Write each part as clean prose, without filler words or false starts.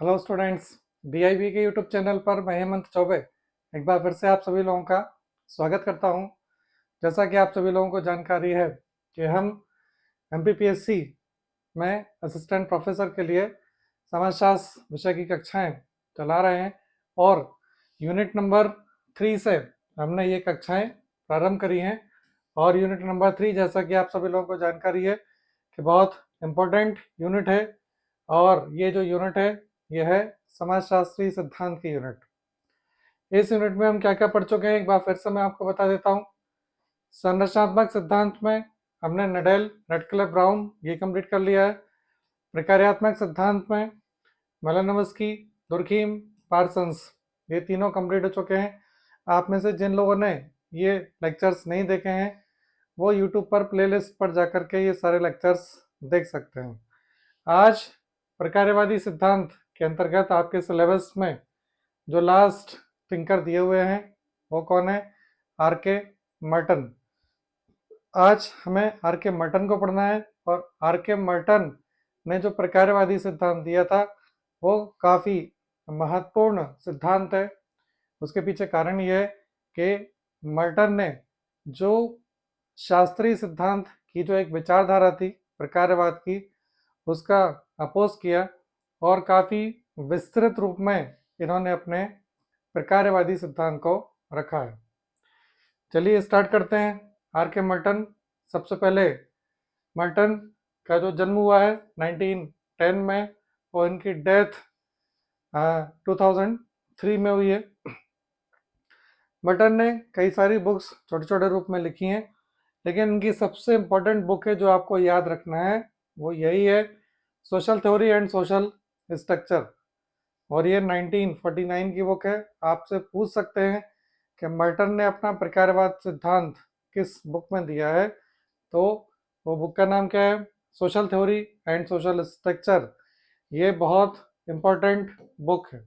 Hello students, BIB के YouTube channel पर मैं हेमंत चौबे एक बार फिर से आप सभी लोगों का स्वागत करता हूं। जैसा कि आप सभी लोगों को जानकारी है कि हम एमपीपीएससी में असिस्टेंट प्रोफेसर के लिए समाजशास्त्र विषय की कक्षाएं चला रहे हैं और यूनिट नंबर 3 से हमने ये कक्षाएं प्रारंभ करी हैं। और यूनिट नंबर 3, जैसा कि आप सभी लोगों को जानकारी है कि बहुत इम्पोर्टेंट यूनिट है। और ये जो यूनिट है यह है समाजशास्त्री सिद्धांत की यूनिट। इस यूनिट में हम क्या क्या पढ़ चुके हैं एक बार फिर से मैं आपको बता देता हूँ। संरचनात्मक सिद्धांत में हमने नडेल, रेडक्लिफ, ब्राउन ये कंप्लीट कर लिया है। प्रकार्यात्मक सिद्धांत में मालिनोव्स्की, दुर्खीम, पार्सन्स ये तीनों कंप्लीट हो चुके हैं। आप में से जिन लोगों ने ये लेक्चर्स नहीं देखे हैं वो यूट्यूब पर प्लेलिस्ट पर जाकर के ये सारे लेक्चर्स देख सकते हैं। आज प्रकार्यवादी सिद्धांत के अंतर्गत आपके सिलेबस में जो लास्ट थिंकर दिए हुए हैं वो कौन है? आर के मर्टन। आज हमें आर के मर्टन को पढ़ना है। और आर के मर्टन ने जो प्रकार्यवादी सिद्धांत दिया था वो काफ़ी महत्वपूर्ण सिद्धांत है। उसके पीछे कारण ये है कि मर्टन ने जो शास्त्रीय सिद्धांत की जो एक विचारधारा थी प्रकार्यवाद की, उसका अपोज किया और काफ़ी विस्तृत रूप में इन्होंने अपने प्रकार्यवादी सिद्धांत को रखा है। चलिए स्टार्ट करते हैं। आर के मर्टन। सबसे पहले मर्टन का जो जन्म हुआ है 1910 में और इनकी डेथ 2003 में हुई है। मर्टन ने कई सारी बुक्स छोटे छोटे रूप में लिखी हैं, लेकिन इनकी सबसे इम्पोर्टेंट बुक है जो आपको याद रखना है वो यही है, social theory and social structure. और ये 1949 की बुक है। आपसे पूछ सकते हैं कि मर्टन ने अपना प्रकार्यवाद सिद्धांत किस बुक में दिया है, तो वो बुक का नाम क्या है? Social theory and social structure. ये बहुत इम्पोर्टेंट बुक है,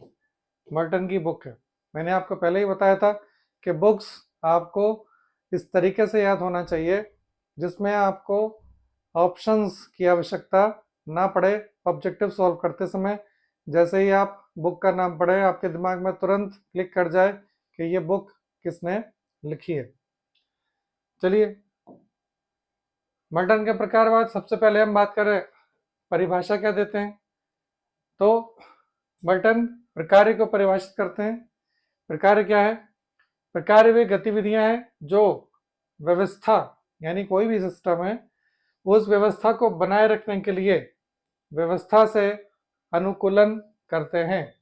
मर्टन की बुक है। मैंने आपको पहले ही बताया था कि बुक्स आपको इस तरीके से याद होना चाहिए जिसमें आपको ऑप्शंस की आवश्यकता ना पड़े ऑब्जेक्टिव सॉल्व करते समय। जैसे ही आप बुक का नाम पढ़े आपके दिमाग में तुरंत क्लिक कर जाए कि ये बुक किसने लिखी है। चलिए, मर्टन के प्रकारवाद, सबसे पहले हम बात करें परिभाषा क्या देते हैं, तो मर्टन प्रकार्य को परिभाषित करते हैं। प्रकार्य क्या है? प्रकार्य वे गतिविधियां हैं जो व्यवस्था यानी कोई भी सिस्टम है उस व्यवस्था को बनाए रखने के लिए व्यवस्था से अनुकूलन करते हैं।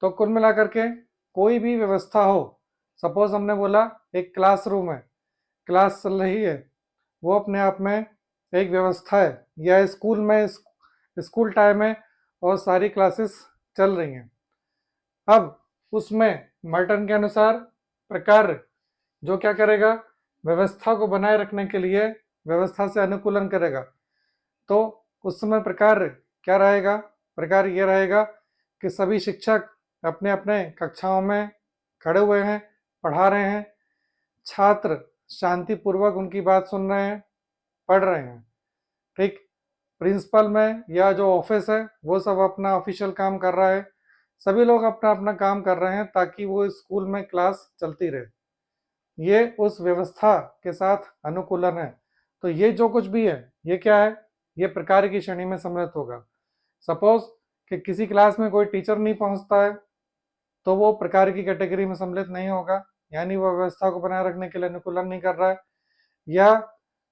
तो कुल मिलाकर के कोई भी व्यवस्था हो, सपोज हमने बोला एक क्लासरूम है, क्लास चल रही है, वो अपने आप में एक व्यवस्था है। या स्कूल में स्कूल टाइम है और सारी क्लासेस चल रही हैं। अब उसमें मर्टन के अनुसार प्रकार जो क्या करेगा, व्यवस्था को बनाए रखने के लिए व्यवस्था से अनुकूलन करेगा। तो उस समय प्रकार क्या रहेगा? प्रकार ये रहेगा कि सभी शिक्षक अपने अपने कक्षाओं में खड़े हुए हैं, पढ़ा रहे हैं, छात्र शांतिपूर्वक उनकी बात सुन रहे हैं, पढ़ रहे हैं। ठीक, प्रिंसिपल में या जो ऑफिस है वो सब अपना ऑफिशियल काम कर रहा है, सभी लोग अपना अपना काम कर रहे हैं ताकि वो स्कूल में क्लास चलती रहे। ये उस व्यवस्था के साथ अनुकूलन है। तो ये जो कुछ भी है ये क्या है? ये प्रकार की श्रेणी में सम्मिलित होगा। सपोज कि किसी क्लास में कोई टीचर नहीं पहुंचता है तो वो प्रकार की कैटेगरी में सम्मिलित नहीं होगा, यानी वो व्यवस्था को बनाए रखने के लिए अनुकूलन नहीं कर रहा है। या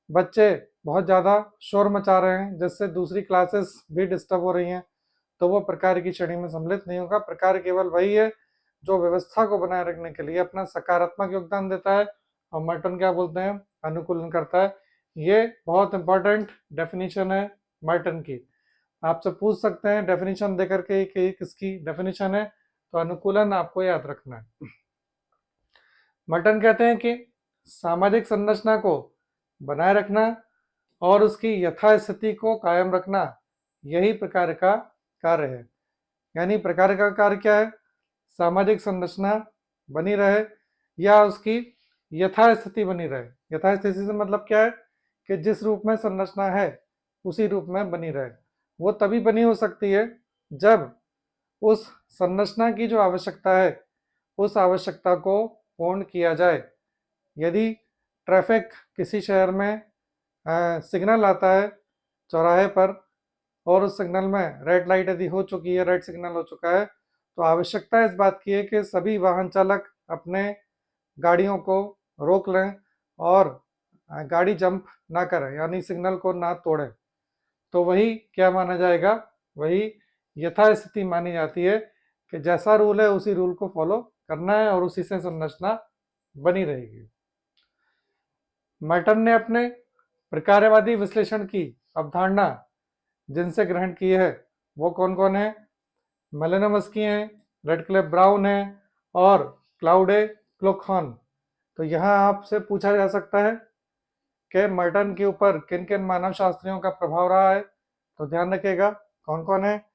बच्चे बहुत ज़्यादा शोर मचा रहे हैं जिससे दूसरी क्लासेस भी डिस्टर्ब हो रही हैं, तो वो प्रकार की श्रेणी में सम्मिलित नहीं होगा। प्रकार केवल वही है जो व्यवस्था को बनाए रखने के लिए अपना सकारात्मक योगदान देता है, और मर्टन क्या बोलते हैं? अनुकूलन करता है। ये बहुत इंपॉर्टेंट डेफिनेशन है मर्टन की। आपसे पूछ सकते हैं डेफिनेशन देकर के कि किसकी डेफिनेशन है, तो अनुकूलन आपको याद रखना है। मर्टन कहते हैं कि सामाजिक संरचना को बनाए रखना और उसकी यथास्थिति को कायम रखना यही प्रकार का कार्य है। यानी प्रकार का कार्य क्या है? सामाजिक संरचना बनी रहे या उसकी यथास्थिति बनी रहे। यथास्थिति से मतलब क्या है कि जिस रूप में संरचना है उसी रूप में बनी रहे। वो तभी बनी हो सकती है जब उस संरचना की जो आवश्यकता है उस आवश्यकता को पूर्ण किया जाए। यदि ट्रैफिक किसी शहर में सिग्नल आता है चौराहे पर और उस सिग्नल में रेड लाइट यदि हो चुकी है, रेड सिग्नल हो चुका है, तो आवश्यकता इस बात की है कि सभी वाहन चालक अपने गाड़ियों को रोक लें और गाड़ी जंप ना करें, यानी सिग्नल को ना तोड़ें। तो वही क्या माना जाएगा, वही यथास्थिति मानी जाती है कि जैसा रूल है उसी रूल को फॉलो करना है और उसी से संरचना बनी रहेगी। मर्टन ने अपने प्रकारवादी विश्लेषण की अवधारणा जिनसे ग्रहण की है वो कौन कौन है? मेलानोव्स्की हैं, रेडक्लिफ ब्राउन है और क्लाउडे क्लूखन। तो यहाँ आपसे पूछा जा सकता है कि मर्टन के ऊपर किन किन मानव शास्त्रियों का प्रभाव रहा है, तो ध्यान रखिएगा कौन कौन है,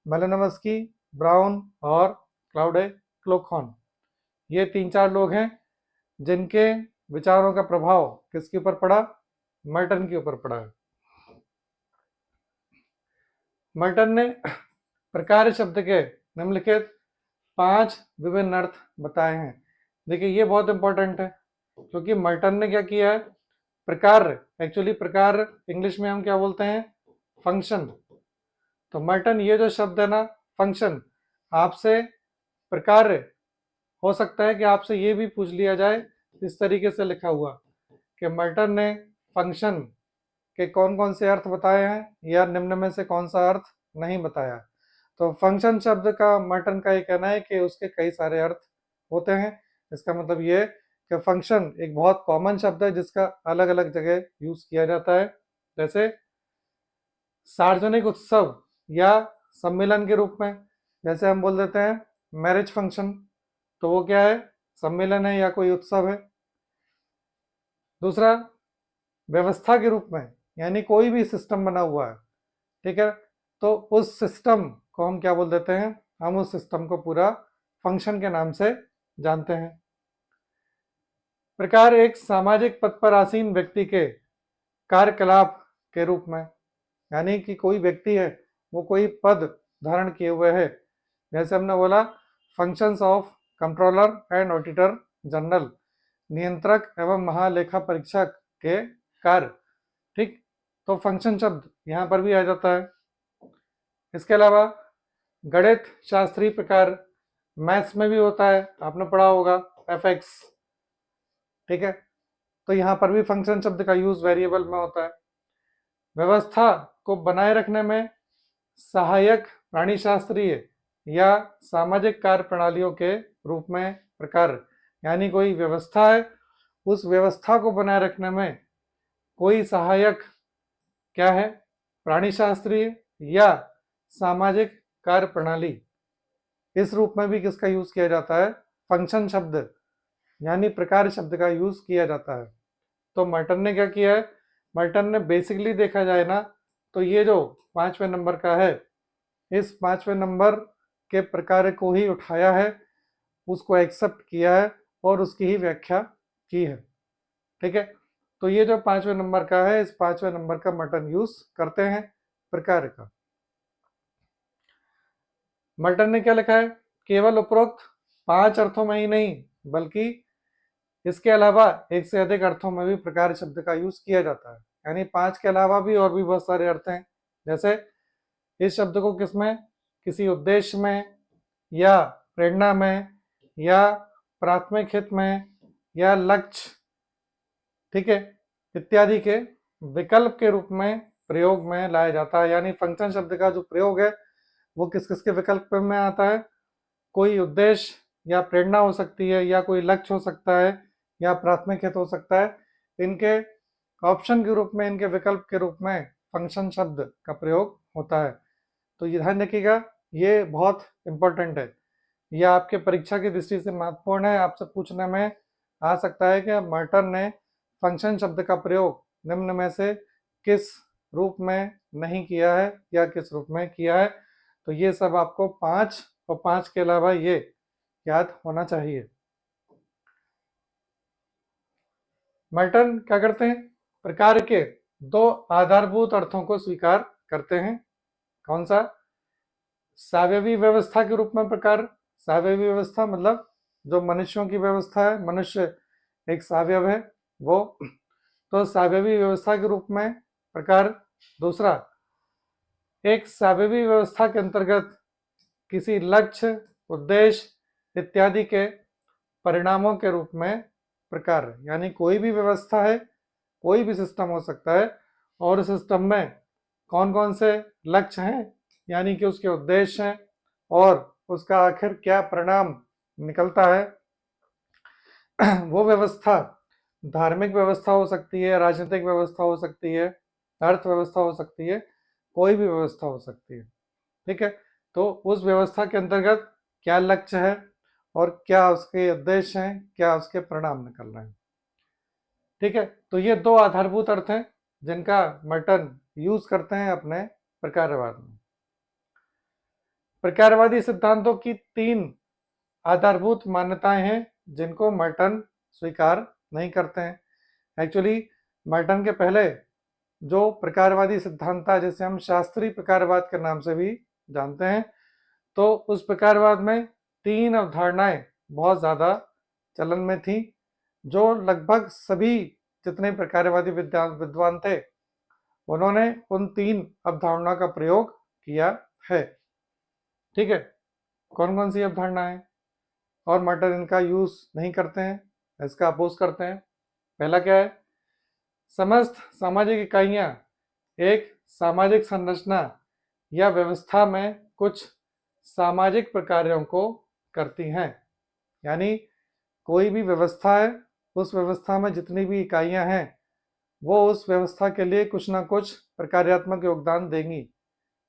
मेलानोव्स्की, ब्राउन और क्लाउडे क्लूखन। ये 3-4 लोग हैं जिनके विचारों का प्रभाव किसके ऊपर पड़ा? मर्टन के ऊपर पड़ा है। मर्टन ने प्रकार शब्द के निम्नलिखित 5 विभिन्न अर्थ बताए हैं। देखिए ये बहुत इंपॉर्टेंट है क्योंकि मर्टन ने क्या किया है, प्रकार, एक्चुअली प्रकार इंग्लिश में हम क्या बोलते हैं? फंक्शन। तो मर्टन ये जो शब्द है ना, फंक्शन, आपसे प्रकार हो सकता है कि आपसे ये भी पूछ लिया जाए इस तरीके से लिखा हुआ कि मर्टन ने फंक्शन के कौन कौन से अर्थ बताए हैं या निम्न में से कौन सा अर्थ नहीं बताया। तो फंक्शन शब्द का मर्टन का ये कहना है कि उसके कई सारे अर्थ होते हैं। इसका मतलब ये कि फंक्शन एक बहुत कॉमन शब्द है जिसका अलग अलग जगह यूज किया जाता है। जैसे सार्वजनिक उत्सव या सम्मेलन के रूप में, जैसे हम बोल देते हैं मैरिज फंक्शन, तो वो क्या है? सम्मेलन है या कोई उत्सव है। दूसरा, व्यवस्था के रूप में, यानी कोई भी सिस्टम बना हुआ है, ठीक है, तो उस सिस्टम को हम क्या बोल देते हैं? हम उस सिस्टम को पूरा फंक्शन के नाम से जानते हैं। प्रकार एक सामाजिक पद पर आसीन व्यक्ति के कार्यकलाप के रूप में, यानी कि कोई व्यक्ति है वो कोई पद धारण किए हुए है, जैसे हमने बोला functions of controller and auditor general, नियंत्रक एवं महालेखा परीक्षक के कार्य, ठीक। तो फंक्शन शब्द यहाँ पर भी आ जाता है। इसके अलावा गणित शास्त्रीय प्रकार मैथ्स में भी होता है, आपने पढ़ा होगा एफ एक्स, ठीक है, तो यहाँ पर भी फंक्शन शब्द का यूज वेरिएबल में होता है। व्यवस्था को बनाए रखने में सहायक प्राणी शास्त्रीय या सामाजिक कार्य प्रणालियों के रूप में प्रकार, यानी कोई व्यवस्था है, उस व्यवस्था को बनाए रखने में कोई सहायक क्या है? प्राणी शास्त्रीय या सामाजिक कार्य प्रणाली। इस रूप में भी किसका यूज किया जाता है? फंक्शन शब्द यानी प्रकार शब्द का यूज किया जाता है। तो मर्टन ने क्या किया है? मर्टन ने बेसिकली देखा जाए ना तो ये जो 5वें नंबर का है, इस 5वें नंबर के प्रकार को ही उठाया है, उसको एक्सेप्ट किया है और उसकी ही व्याख्या की है, ठीक है। तो ये जो 5वें नंबर का है, इस 5वें नंबर का मर्टन यूज करते हैं प्रकार का। मर्टन ने क्या लिखा है? केवल उपरोक्त 5 अर्थों में ही नहीं बल्कि इसके अलावा एक से अधिक अर्थों में भी प्रकार शब्द का यूज किया जाता है, यानी 5 के अलावा भी और भी बहुत सारे अर्थ हैं। जैसे इस शब्द को किसमें? किसी उद्देश्य में या प्रेरणा में या प्राथमिक हित में या लक्ष्य, ठीक है, इत्यादि के विकल्प के रूप में प्रयोग में लाया जाता है। यानी फंक्शन शब्द का जो प्रयोग है वो किस किस के विकल्प में आता है? कोई उद्देश्य या प्रेरणा हो सकती है या कोई लक्ष्य हो सकता है या प्राथमिक हित हो सकता है, इनके ऑप्शन के रूप में, इनके विकल्प के रूप में फंक्शन शब्द का प्रयोग होता है। तो ये ध्यान रखिएगा, ये बहुत इंपॉर्टेंट है, यह आपके परीक्षा की दृष्टि से महत्वपूर्ण है। आपसे पूछने में आ सकता है कि मर्टन ने फंक्शन शब्द का प्रयोग निम्न में से किस रूप में नहीं किया है या किस रूप में किया है। तो ये सब आपको 5 और 5 के अलावा ये याद होना चाहिए। मर्टन क्या करते हैं? प्रकार के 2 आधारभूत अर्थों को स्वीकार करते हैं। कौन सा? सावयवी व्यवस्था के रूप में प्रकार, सावयवी व्यवस्था मतलब जो मनुष्यों की व्यवस्था है, मनुष्य एक सावयव है वो, तो सावयवी व्यवस्था के रूप में प्रकार। दूसरा, एक सावयवी व्यवस्था के अंतर्गत किसी लक्ष्य, उद्देश्य इत्यादि के परिणामों के रूप में प्रकार, यानी कोई भी व्यवस्था है, कोई भी सिस्टम हो सकता है, और उस सिस्टम में कौन कौन से लक्ष्य हैं, यानी कि उसके उद्देश्य हैं, और उसका आखिर क्या परिणाम निकलता है, वो व्यवस्था धार्मिक व्यवस्था हो सकती है, राजनीतिक व्यवस्था हो सकती है, अर्थव्यवस्था हो सकती है, कोई भी व्यवस्था हो सकती है। ठीक है, तो उस व्यवस्था के अंतर्गत क्या लक्ष्य है और क्या उसके उद्देश्य हैं, क्या उसके परिणाम निकल रहे हैं। ठीक है, तो ये दो आधारभूत अर्थ हैं जिनका मर्टन यूज करते हैं अपने प्रकारवाद में। प्रकारवादी सिद्धांतों की तीन आधारभूत मान्यताएं हैं जिनको मर्टन स्वीकार नहीं करते हैं। एक्चुअली मर्टन के पहले जो प्रकारवादी सिद्धांत था, जिसे हम शास्त्रीय प्रकारवाद के नाम से भी जानते हैं, तो उस प्रकारवाद में तीन अवधारणाएं बहुत ज़्यादा चलन में थी, जो लगभग सभी जितने प्रकारवादी विद्वान थे उन्होंने उन तीन अवधारणाओं का प्रयोग किया है। ठीक है, कौन कौन सी अवधारणाएं, और मर्टन इनका यूज नहीं करते हैं, इसका अपोज करते हैं। पहला क्या है, समस्त सामाजिक इकाइयां एक सामाजिक संरचना या व्यवस्था में कुछ सामाजिक प्रकारों को करती हैं, यानी कोई भी व्यवस्था है, उस व्यवस्था में जितनी भी इकाइयां हैं वो उस व्यवस्था के लिए कुछ ना कुछ प्रकार्यात्मक योगदान देंगी।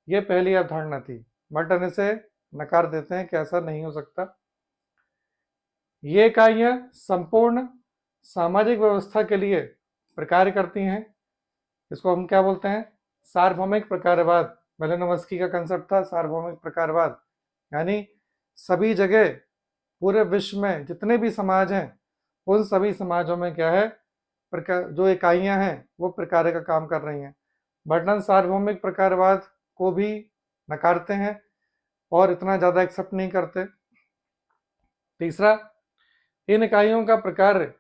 ये पहली अवधारणा थी। मर्टन इसे नकार देते हैं कि ऐसा नहीं हो सकता। ये इकाइयां संपूर्ण सामाजिक व्यवस्था के लिए प्रकार करती हैं। इसको हम क्या बोलते हैं, सार्वभौमिक प्रकारवाद। मेलिनोवस्की का कंसेप्ट था सार्वभौमिक प्रकारवाद, यानी सभी जगह पूरे विश्व में जितने भी समाज हैं उन सभी समाजों में क्या है, प्रकार जो इकाइयां हैं वो प्रकार का काम कर रही हैं। मर्टन सार्वभौमिक प्रकारवाद को भी नकारते हैं और इतना ज़्यादा एक्सेप्ट नहीं करते। तीसरा, इन इकाइयों का प्रकार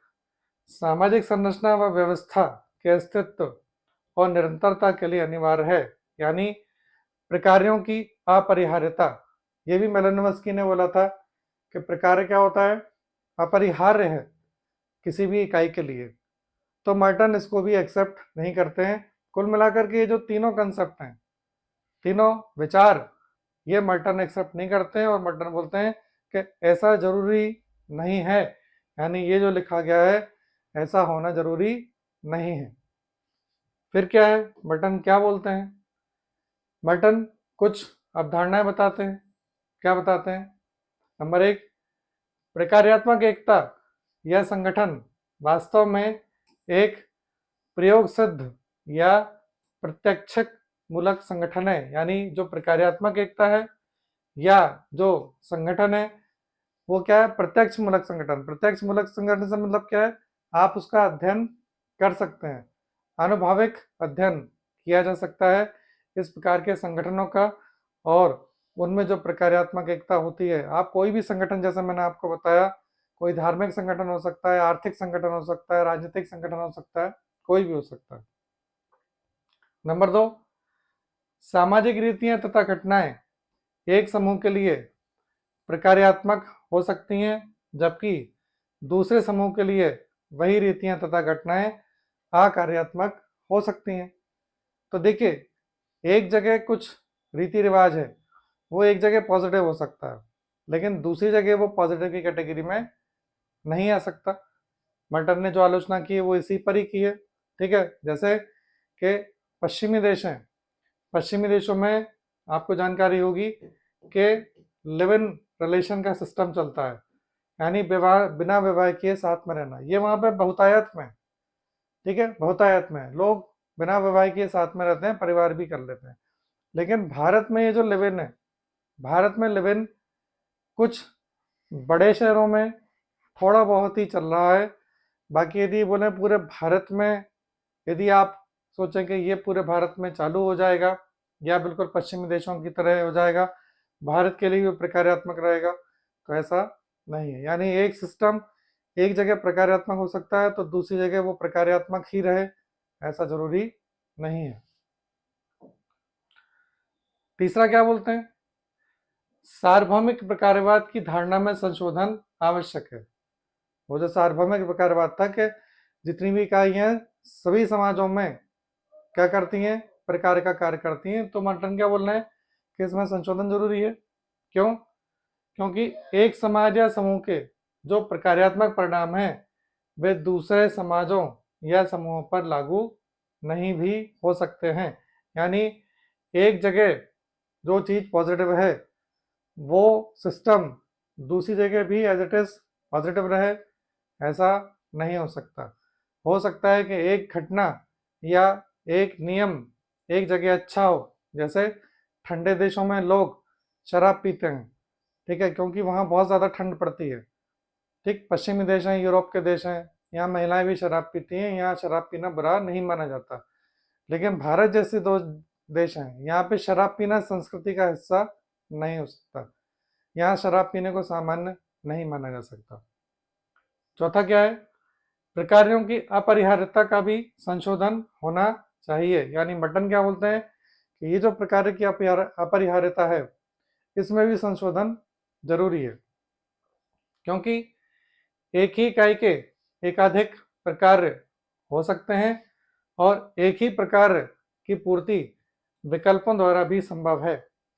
सामाजिक संरचना व व्यवस्था के अस्तित्व और निरंतरता के लिए अनिवार्य है, यानी प्रकारों की अपरिहार्यता। ये भी मेलिनोवस्की ने बोला था कि प्रकार क्या होता है, अपरिहार्य है किसी भी इकाई के लिए। तो मर्टन इसको भी एक्सेप्ट नहीं करते हैं। कुल मिलाकर के ये जो तीनों कंसेप्ट हैं, तीनों विचार, ये मर्टन एक्सेप्ट नहीं करते हैं, और मर्टन बोलते हैं कि ऐसा जरूरी नहीं है, यानी ये जो लिखा गया है ऐसा होना जरूरी नहीं है। फिर क्या है, मर्टन क्या बोलते हैं, मर्टन कुछ अवधारणाएं बताते हैं। क्या बताते हैं, नंबर एक, प्रकार्यात्मक एकता या संगठन वास्तव में एक प्रयोग सिद्ध या प्रत्यक्ष मूलक संगठन है, यानी जो प्रकार्यात्मक एकता है या जो संगठन है वो क्या है, प्रत्यक्ष मूलक संगठन। प्रत्यक्ष मूलक संगठन से मतलब क्या है, आप उसका अध्ययन कर सकते हैं, आनुभाविक अध्ययन किया जा सकता है इस प्रकार के संगठनों का, और उनमें जो प्रकार्यात्मक एकता होती है। आप कोई भी संगठन, जैसे मैंने आपको बताया, कोई धार्मिक संगठन हो सकता है, आर्थिक संगठन हो सकता है, राजनीतिक संगठन हो सकता है, कोई भी हो सकता है। नंबर दो, सामाजिक रीतियां तथा घटनाएं एक समूह के लिए प्रकार्यात्मक हो सकती हैं, जबकि दूसरे समूह के लिए वही रीतियां तथा घटनाएं अकार्यात्मक हो सकती हैं। तो देखिए, एक जगह कुछ रीति रिवाज है, वो एक जगह पॉजिटिव हो सकता है, लेकिन दूसरी जगह वो पॉजिटिव की कैटेगरी में नहीं आ सकता। मर्टन ने जो आलोचना की है वो इसी पर ही की है। ठीक है, जैसे कि पश्चिमी देश हैं, पश्चिमी देशों में आपको जानकारी होगी कि लिव इन रिलेशन का सिस्टम चलता है, यानी विवाह, बिना विवाह किए साथ में रहना। ये वहाँ पे बहुतायत में, ठीक है, बहुतायत में लोग बिना विवाह किए साथ में रहते हैं, परिवार भी कर लेते हैं। लेकिन भारत में ये जो लिव इन है, भारत में लिव इन कुछ बड़े शहरों में थोड़ा बहुत ही चल रहा है। बाकी यदि बोले पूरे भारत में, यदि आप सोचें कि ये पूरे भारत में चालू हो जाएगा या बिल्कुल पश्चिमी देशों की तरह हो जाएगा, भारत के लिए भी प्रकार्यात्मक रहेगा, तो ऐसा नहीं है। यानी एक सिस्टम एक जगह प्रकार्यात्मक हो सकता है तो दूसरी जगह वो प्रकार्यात्मक ही रहे, ऐसा जरूरी नहीं है। तीसरा क्या बोलते हैं, सार्वभौमिक प्रकारवाद की धारणा में संशोधन आवश्यक है। वो जो सार्वभौमिक प्रकारवाद था कि जितनी भी इकाइयां सभी समाजों में क्या करती हैं, प्रकार का कार्य करती हैं, तो मर्टन क्या बोल रहे हैं कि इसमें संशोधन जरूरी है। क्यों? क्योंकि एक समाज या समूह के जो प्रकार्यात्मक परिणाम हैं वे दूसरे समाजों या समूहों पर लागू नहीं भी हो सकते हैं। यानी एक जगह जो चीज पॉजिटिव है वो सिस्टम दूसरी जगह भी एज इट इज पॉजिटिव रहे, ऐसा नहीं हो सकता। हो सकता है कि एक घटना या एक नियम एक जगह अच्छा हो, जैसे ठंडे देशों में लोग शराब पीते हैं, ठीक है, क्योंकि वहाँ बहुत ज़्यादा ठंड पड़ती है। ठीक, पश्चिमी देश हैं, यूरोप के देश हैं, यहाँ महिलाएं भी शराब पीती हैं, यहाँ शराब पीना बुरा नहीं माना जाता। लेकिन भारत जैसे दो देश हैं, यहाँ पे शराब पीना संस्कृति का हिस्सा नहीं हो सकता, यहाँ शराब पीने को सामान्य नहीं माना जा सकता। चौथा क्या है, प्रकारों की अपरिहार्यता का भी संशोधन होना चाहिए। यानी मटन क्या बोलते हैं कि ये जो प्रकार की अपरिहार्यता है इसमें भी संशोधन जरूरी है, क्योंकि एक ही इकाई के एकाधिक प्रकार हो सकते हैं और एक ही प्रकार की पूर्ति विकल्पों द्वारा भी संभव है।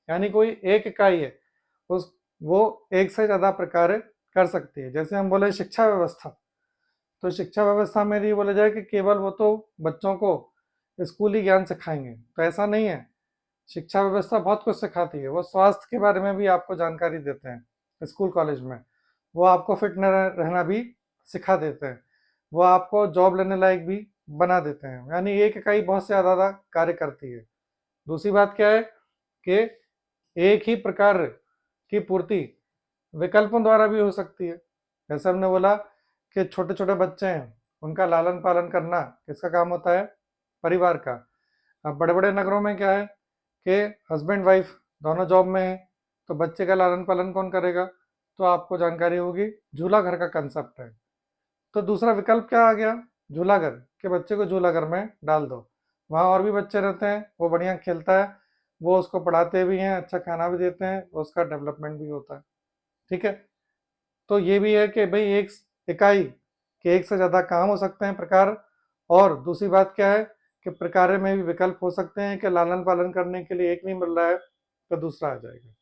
यानी कोई एक इकाई है उस वो एक से ज़्यादा प्रकार कर सकती है। जैसे हम बोले शिक्षा व्यवस्था, तो शिक्षा व्यवस्था में ये बोला जाए कि केवल वो तो बच्चों को स्कूली ज्ञान सिखाएंगे, तो ऐसा नहीं है। शिक्षा व्यवस्था बहुत कुछ सिखाती है, वो स्वास्थ्य के बारे में भी आपको जानकारी देते हैं स्कूल कॉलेज में, वो आपको फिट रहना भी सिखा देते हैं, वो आपको जॉब लेने लायक भी बना देते हैं। यानी एक इकाई बहुत से ज़्यादा कार्य करती है। दूसरी बात क्या है कि एक ही प्रकार की पूर्ति विकल्पों द्वारा भी हो सकती है। जैसे हमने बोला कि छोटे छोटे बच्चे हैं, उनका लालन पालन करना किसका काम होता है, परिवार का। अब बड़े बड़े नगरों में क्या है कि हस्बैंड वाइफ दोनों जॉब में है, तो बच्चे का लालन पालन कौन करेगा, तो आपको जानकारी होगी, झूला घर का कंसेप्ट है। तो दूसरा विकल्प क्या आ गया, झूला घर, के बच्चे को झूला घर में डाल दो, वहाँ और भी बच्चे रहते हैं, वो बढ़िया खेलता है, वो उसको पढ़ाते भी हैं, अच्छा खाना भी देते हैं, उसका डेवलपमेंट भी होता है। ठीक है, तो ये भी है कि भाई एक इकाई के एक से ज़्यादा काम हो सकते हैं प्रकार। और दूसरी बात क्या है कि प्रकार में भी विकल्प हो सकते हैं कि लालन पालन करने के लिए एक नहीं मिल रहा है तो दूसरा आ जाएगा।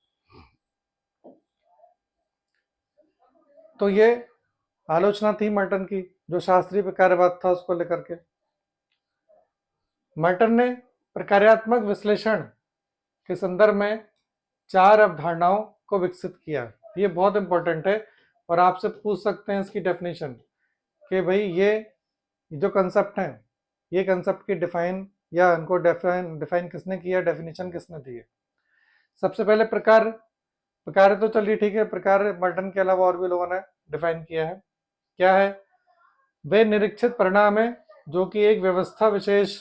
तो ये आलोचना थी मर्टन की, जो शास्त्रीय प्रकारवाद था उसको लेकर के। मर्टन ने प्रकार्यात्मक विश्लेषण के संदर्भ में 4 अवधारणाओं को विकसित किया। ये बहुत इंपॉर्टेंट है और आपसे पूछ सकते हैं इसकी डेफिनेशन कि भाई ये जो कंसेप्ट है, ये कंसेप्ट की डिफाइन या इनको डिफाइन किसने किया, डेफिनेशन किसने दी है। सबसे पहले प्रकार, प्रकार तो चलिए ठीक है, प्रकार मर्टन के अलावा और भी लोगों ने डिफाइन किया है। क्या है, वे निरीक्षित परिणाम है जो कि एक व्यवस्था विशेष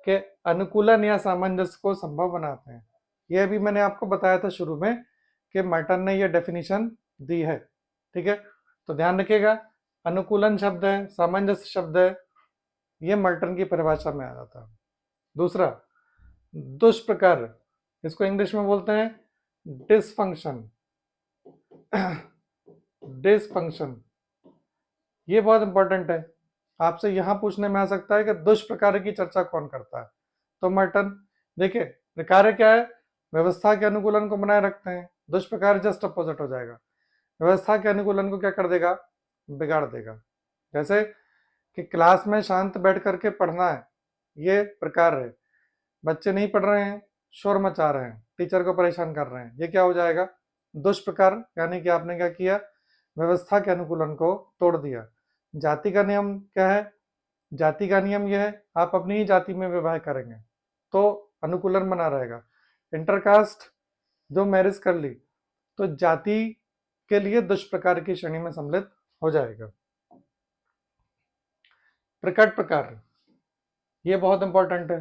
के अनुकूलन या सामंजस्य को संभव बनाते हैं। यह भी मैंने आपको बताया था शुरू में कि मर्टन ने यह डेफिनेशन दी है। ठीक है, तो ध्यान रखिएगा, अनुकूलन शब्द है, सामंजस्य शब्द है, ये मर्टन की परिभाषा में आ जाता है। दूसरा दुष्प्रकार, इसको इंग्लिश में बोलते हैं डिसफंक्शन। डिसफंक्शन ये बहुत इंपॉर्टेंट है, आपसे यहां पूछने में आ सकता है कि दुष्प्रकार की चर्चा कौन करता है, तो मर्टन। देखिए प्रकार क्या है, व्यवस्था के अनुकूलन को बनाए रखते हैं, दुष्प्रकार जस्ट अपोजिट हो जाएगा, व्यवस्था के अनुकूलन को क्या कर देगा, बिगाड़ देगा। जैसे कि क्लास में शांत बैठ करके पढ़ना है, ये प्रकार है, बच्चे नहीं पढ़ रहे हैं, शोर मचा रहे हैं, टीचर को परेशान कर रहे हैं, ये क्या हो जाएगा, दुष्प्रकार। यानी कि आपने क्या किया, व्यवस्था के अनुकूलन को तोड़ दिया। जाति का नियम क्या है, जाति का नियम यह है आप अपनी ही जाति में विवाह करेंगे तो अनुकूलन बना रहेगा। इंटरकास्ट जो मैरिज कर ली तो जाति के लिए दुष्प्रकार की श्रेणी में सम्मिलित हो जाएगा। प्रकट प्रकार ये बहुत इंपॉर्टेंट है,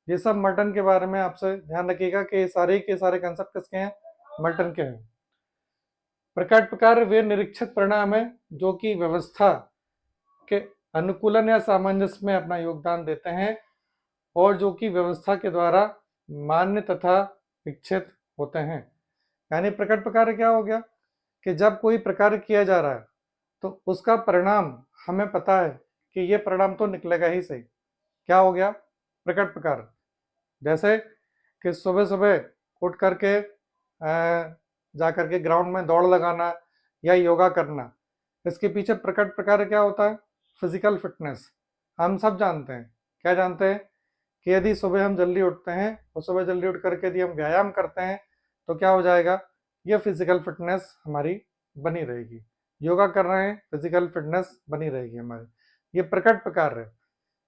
ये सब मर्टन के बारे में आपसे ध्यान रखिएगा कि सारे के सारे कंसेप्ट किसके हैं, मल्टन के हैं। प्रकट प्रकार वे निरीक्षक परिणाम है जो कि व्यवस्था के अनुकूलन या सामंजस्य में अपना योगदान देते हैं और जो कि व्यवस्था के द्वारा मान्य तथा इच्छित होते हैं। यानी प्रकट प्रकार क्या हो गया कि जब कोई प्रकार किया जा रहा है तो उसका परिणाम हमें पता है कि ये परिणाम तो निकलेगा ही सही। क्या हो गया प्रकट प्रकार? जैसे कि सुबह सुबह उठ करके जा करके ग्राउंड में दौड़ लगाना या योगा करना, इसके पीछे प्रकट प्रकार क्या होता है? Physical fitness. हम सब जानते हैं, क्या जानते हैं कि यदि सुबह हम जल्दी उठते हैं और सुबह जल्दी उठ करके यदि हम व्यायाम करते हैं तो क्या हो जाएगा? ये फिजिकल फिटनेस हमारी बनी रहेगी। योगा कर रहे हैं, फिजिकल फिटनेस बनी रहेगी हमारी। ये प्रकट प्रकार है।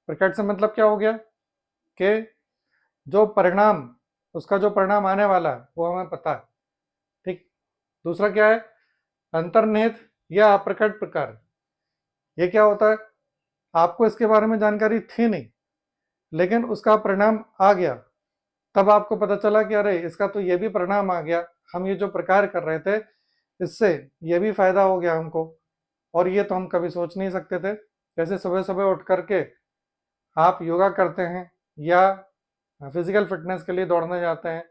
प्रकट से मतलब क्या हो गया कि जो परिणाम, उसका जो परिणाम आने वाला है वो हमें पता है। ठीक। दूसरा क्या है? अंतर्निहित या अप्रकट प्रकार। ये क्या होता है? आपको इसके बारे में जानकारी थी नहीं, लेकिन उसका परिणाम आ गया, तब आपको पता चला कि अरे इसका तो ये भी परिणाम आ गया, हम ये जो प्रकार कर रहे थे इससे ये भी फायदा हो गया हमको, और ये तो हम कभी सोच नहीं सकते थे। जैसे सुबह सुबह उठ करके आप योगा करते हैं या फिजिकल फिटनेस के लिए दौड़ने जाते हैं,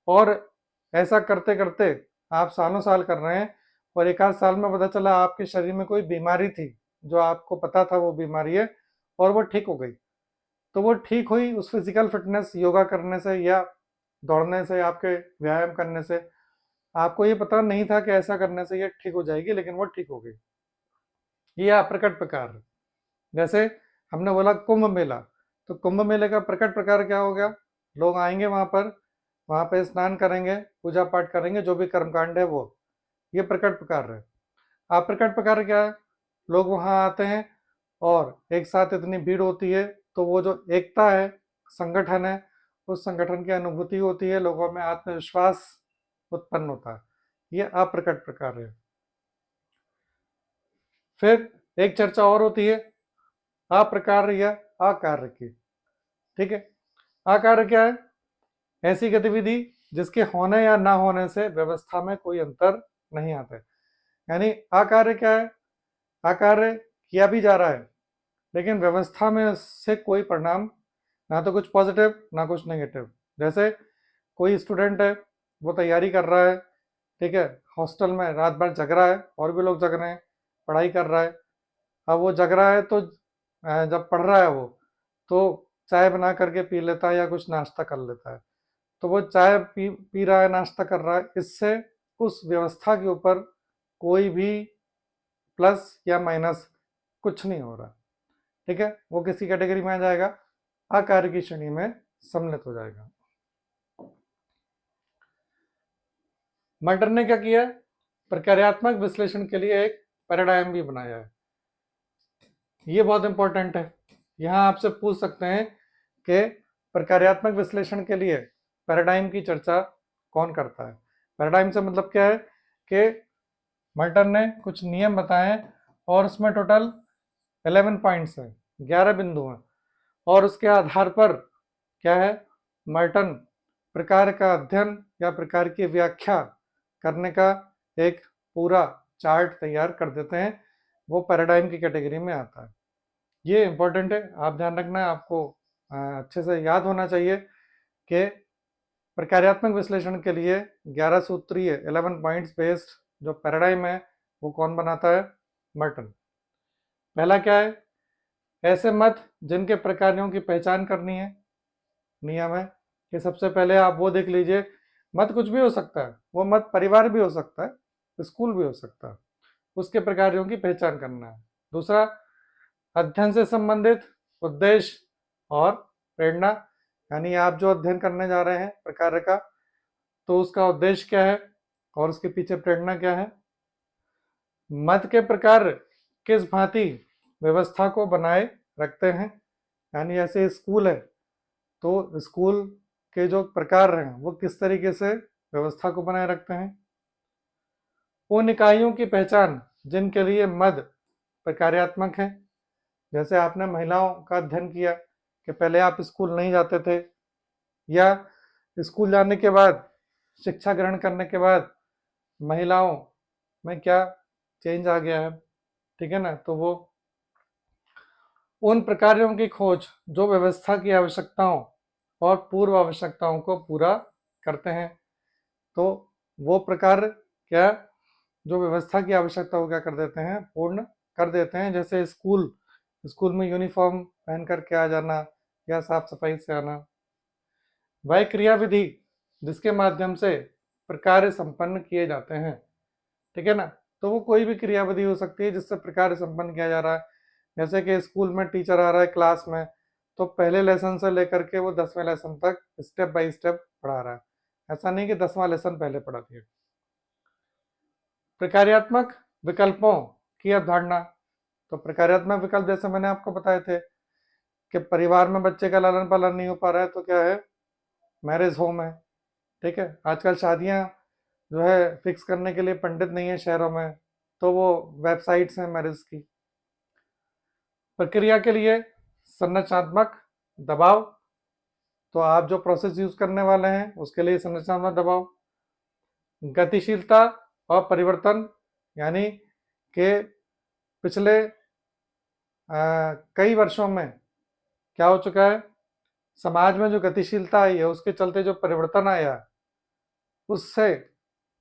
और ऐसा करते करते आप सालों साल कर रहे हैं और एक आध साल में पता चला आपके शरीर में कोई बीमारी थी जो आपको पता था वो बीमारी है, और वो ठीक हो गई। तो वो ठीक हुई उस फिजिकल फिटनेस योगा करने से या दौड़ने से, आपके व्यायाम करने से। आपको ये पता नहीं था कि ऐसा करने से ये ठीक हो जाएगी, लेकिन वो ठीक हो गई। ये अप्रकट प्रकार है। जैसे हमने बोला कुंभ मेला, तो कुंभ मेले का प्रकट प्रकार क्या हो गया? लोग आएंगे वहां पे स्नान करेंगे, पूजा पाठ करेंगे, जो भी कर्मकांड है वो, ये प्रकट प्रकार है। अप्रकट प्रकार क्या है? लोग वहां आते हैं और एक साथ इतनी भीड़ होती है तो वो जो एकता है, संगठन है, उस संगठन की अनुभूति होती है, लोगों में आत्मविश्वास उत्पन्न होता है। ये अप्रकट प्रकार है। फिर एक चर्चा और होती है अप्रकार या अकार्य की। ठीक है। अकार्य क्या है? ऐसी गतिविधि जिसके होने या ना होने से व्यवस्था में कोई अंतर नहीं आता है। यानी अकार्य क्या है? अकार्य किया भी जा रहा है लेकिन व्यवस्था में से कोई परिणाम, ना तो कुछ पॉजिटिव ना कुछ नेगेटिव। जैसे कोई स्टूडेंट है, वो तैयारी कर रहा है, ठीक है, हॉस्टल में रात भर जग रहा है, और भी लोग जग रहे हैं, पढ़ाई कर रहा है। अब वो जग रहा है तो जब पढ़ रहा है वो, तो चाय बना करके पी लेता है या कुछ नाश्ता कर लेता है। तो वो चाय पी रहा है, नाश्ता कर रहा है, इससे उस व्यवस्था के ऊपर कोई भी प्लस या माइनस कुछ नहीं हो रहा। ठीक है, वो किसी कैटेगरी में आ जाएगा? अकार्य की श्रेणी में सम्मिलित हो जाएगा। मल्टन ने क्या किया? प्रक्रियात्मक विश्लेषण के लिए एक पैराडाइम भी बनाया है। ये बहुत इंपॉर्टेंट है। यहाँ आपसे पूछ सकते हैं कि प्रक्रियात्मक विश्लेषण के लिए पैराडाइम की चर्चा कौन करता है? पैराडाइम से मतलब क्या है कि मल्टन ने कुछ नियम बताए और उसमें टोटल 11 पॉइंट्स हैं, 11 बिंदु हैं, और उसके आधार पर क्या है, मल्टन प्रकार का अध्ययन या प्रकार की व्याख्या करने का एक पूरा चार्ट तैयार कर देते हैं। वो पैराडाइम की कैटेगरी में आता है। ये इंपॉर्टेंट है, आप ध्यान रखना है, आपको अच्छे से याद होना चाहिए कि प्रक्रियात्मक विश्लेषण के लिए 11 सूत्रीय 11 पॉइंट्स बेस्ड जो पैराडाइम है वो कौन बनाता है? मल्टन। पहला क्या है? ऐसे मत जिनके प्रकारों की पहचान करनी है। नियम है कि सबसे पहले आप वो देख लीजिए, मत कुछ भी हो सकता है, वो मत परिवार भी हो सकता है, स्कूल भी हो सकता है, उसके प्रकारों की पहचान करना है। दूसरा, अध्ययन से संबंधित उद्देश्य और प्रेरणा, यानी आप जो अध्ययन करने जा रहे हैं प्रकार का, तो उसका उद्देश्य क्या है और उसके पीछे प्रेरणा क्या है। मत के प्रकार किस भांति व्यवस्था को बनाए रखते हैं, यानी ऐसे स्कूल है तो स्कूल के जो प्रकार हैं वो किस तरीके से व्यवस्था को बनाए रखते हैं। उन इकाइयों की पहचान जिनके लिए मद प्रकार्यात्मक है। जैसे आपने महिलाओं का अध्ययन किया कि पहले आप स्कूल नहीं जाते थे, या स्कूल जाने के बाद शिक्षा ग्रहण करने के बाद महिलाओं में क्या चेंज आ गया है, ठीक है ना। तो वो उन प्रकारों की खोज जो व्यवस्था की आवश्यकताओं और पूर्व आवश्यकताओं को पूरा करते हैं। तो वो प्रकार क्या, जो व्यवस्था की आवश्यकता को क्या कर देते हैं, पूर्ण कर देते हैं। जैसे स्कूल में यूनिफॉर्म पहन करके आ जाना या साफ सफाई से आना। वह क्रियाविधि जिसके माध्यम से प्रकार्य संपन्न किए जाते हैं, ठीक है ना। तो वो कोई भी क्रियाविधि हो सकती है जिससे प्रकार्य संपन्न किया जा रहा है। जैसे कि स्कूल में टीचर आ रहा है क्लास में, तो पहले लेसन से लेकर के वो 10वें लेसन तक स्टेप बाय स्टेप पढ़ा रहा है। ऐसा नहीं कि 10वां लेसन पहले पढ़ा दिया। प्रकार्यात्मक विकल्पों की अवधारणा। तो प्रकार्यात्मक विकल्प जैसे मैंने आपको बताए थे कि परिवार में बच्चे का लालन पालन नहीं हो पा रहा है, तो क्या है, मैरिज होम है, ठीक है। आजकल शादियां जो है फिक्स करने के लिए पंडित नहीं है शहरों में, तो वो वेबसाइट्स हैं मैरिज की। प्रक्रिया के लिए संरचनात्मक दबाव, तो आप जो प्रोसेस यूज करने वाले हैं उसके लिए संरचनात्मक दबाव। गतिशीलता और परिवर्तन, यानी कि पिछले कई वर्षों में क्या हो चुका है, समाज में जो गतिशीलता आई है उसके चलते जो परिवर्तन आया, उससे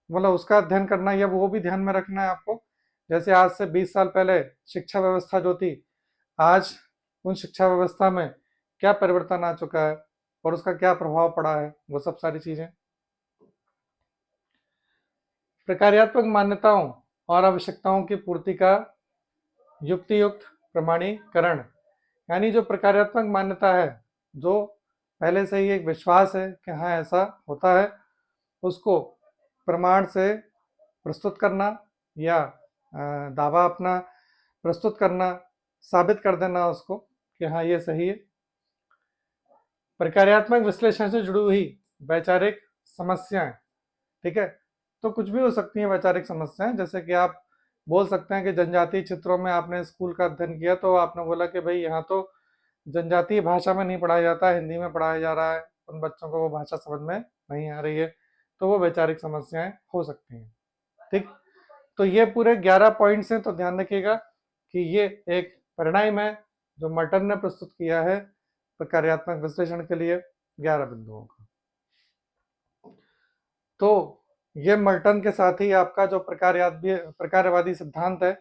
मतलब उसका अध्ययन करना या वो भी ध्यान में रखना है आपको। जैसे आज से 20 साल पहले शिक्षा व्यवस्था जो थी, आज उन शिक्षा व्यवस्था में क्या परिवर्तन आ चुका है और उसका क्या प्रभाव पड़ा है, वो सब सारी चीजें। प्रकार्यात्मक मान्यताओं और आवश्यकताओं की पूर्ति का युक्तियुक्त प्रमाणीकरण, यानी जो प्रकार्यात्मक मान्यता है, जो पहले से ही एक विश्वास है कि हाँ ऐसा होता है, उसको प्रमाण से प्रस्तुत करना या दावा अपना प्रस्तुत करना, साबित कर देना उसको कि हाँ ये सही है। प्रकार्यात्मक विश्लेषण से जुड़ी हुई वैचारिक समस्याएं, ठीक है। तो कुछ भी हो सकती हैं वैचारिक समस्याएं, जैसे कि आप बोल सकते हैं कि जनजातीय क्षेत्रों में आपने स्कूल का अध्ययन किया, तो आपने बोला कि भाई यहाँ तो जनजातीय भाषा में नहीं पढ़ाया जाता, हिंदी में पढ़ाया जा रहा है, उन बच्चों को वो भाषा समझ में नहीं आ रही है, तो वो वैचारिक समस्याएं हो सकती हैं, ठीक। तो ये पूरे 11 पॉइंट्स हैं, तो ध्यान रखिएगा कि ये एक परिणाम है जो मर्टन ने प्रस्तुत किया है प्रकार्यात्मक विश्लेषण के लिए 11 बिंदुओं का। तो ये मर्टन के साथ ही आपका जो प्रकार्यवादी सिद्धांत है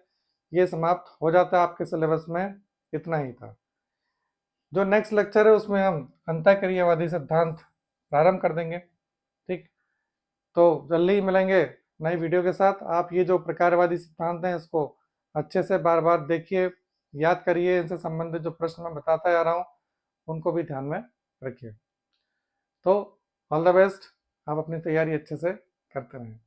ये समाप्त हो जाता है आपके सिलेबस में। इतना ही था। जो नेक्स्ट लेक्चर है उसमें हम अंतःक्रियावादी सिद्धांत प्रारंभ कर देंगे, ठीक। तो जल्दी ही मिलेंगे नई वीडियो के साथ। आप ये जो प्रकारवादी सिद्धांत हैं इसको अच्छे से बार बार देखिए, याद करिए, इनसे संबंधित जो प्रश्न मैं बताता जा रहा हूँ उनको भी ध्यान में रखिए। तो ऑल द बेस्ट, आप अपनी तैयारी अच्छे से करते रहें।